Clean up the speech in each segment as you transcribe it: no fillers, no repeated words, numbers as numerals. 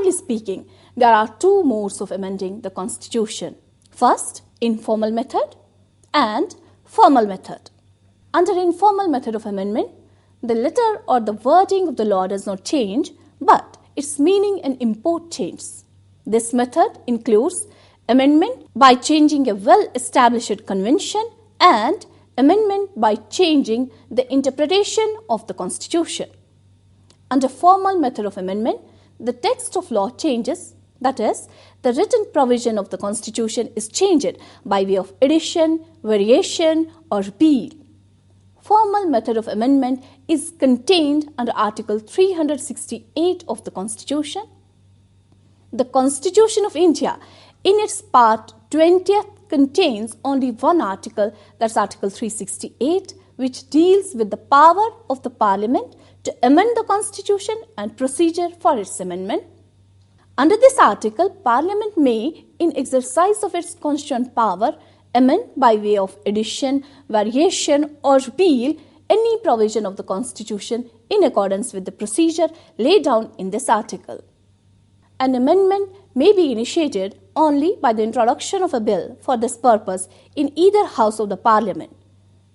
Broadly speaking, there are two modes of amending the Constitution. First, informal method and formal method. Under informal method of amendment, the letter or the wording of the law does not change, but its meaning and import changes. This method includes amendment by changing a well-established convention and amendment by changing the interpretation of the Constitution. Under formal method of amendment, the text of law changes, that is, the written provision of the Constitution is changed by way of addition, variation, or repeal. Formal method of amendment is contained under Article 368 of the Constitution. The Constitution of India, in its part 20th, contains only one article, that's Article 368, which deals with the power of the Parliament to amend the Constitution and procedure for its amendment. Under this article, Parliament may, in exercise of its constitutional power, amend by way of addition, variation, or repeal any provision of the Constitution in accordance with the procedure laid down in this article. An amendment may be initiated only by the introduction of a bill for this purpose in either house of the Parliament,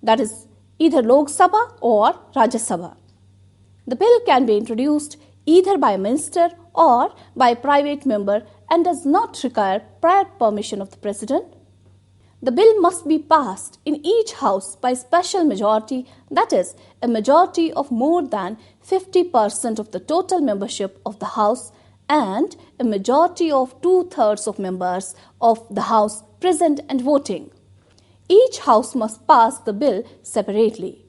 that is, either Lok Sabha or Rajya Sabha. The bill can be introduced either by a minister or by a private member and does not require prior permission of the President. The bill must be passed in each house by special majority, that is, a majority of more than 50% of the total membership of the house and a majority of 2/3 of members of the house present and voting. Each house must pass the bill separately.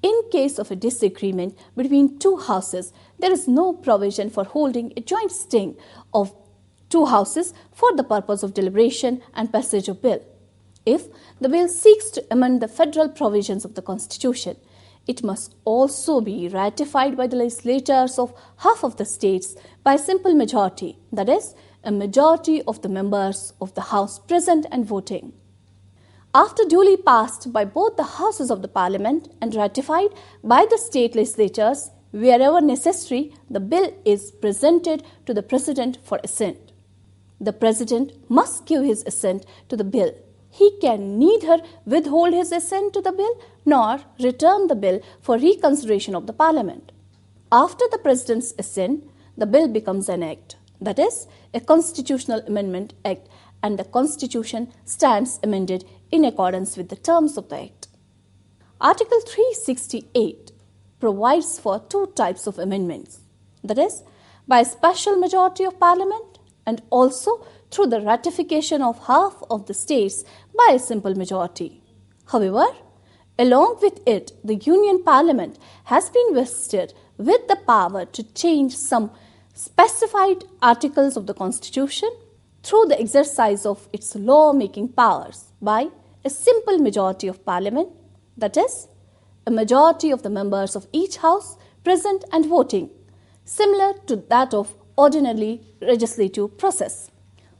In case of a disagreement between two houses, there is no provision for holding a joint sitting of two houses for the purpose of deliberation and passage of bill. If the bill seeks to amend the federal provisions of the Constitution, it must also be ratified by the legislatures of half of the states by a simple majority, that is, a majority of the members of the House present and voting. After duly passed by both the houses of the Parliament and ratified by the state legislatures, wherever necessary, the bill is presented to the President for assent. The President must give his assent to the bill. He can neither withhold his assent to the bill nor return the bill for reconsideration of the Parliament. After the President's assent, the bill becomes an act, that is, a Constitutional Amendment Act, and the Constitution stands amended in accordance with the terms of the Act. Article 368 provides for two types of amendments, that is, by a special majority of Parliament and also through the ratification of half of the states by a simple majority. However, along with it, the Union Parliament has been vested with the power to change some specified articles of the Constitution through the exercise of its law-making powers by a simple majority of Parliament, that is, a majority of the members of each House present and voting, similar to that of ordinary legislative process.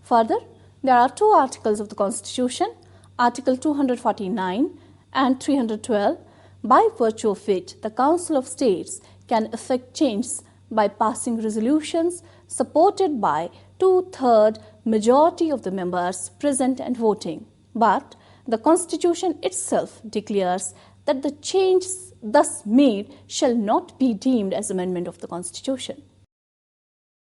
Further, there are two articles of the Constitution, Article 249 and 312, by virtue of which the Council of States can effect changes by passing resolutions supported by 2/3 majority of the members present and voting. But the Constitution itself declares that the changes thus made shall not be deemed as amendment of the Constitution.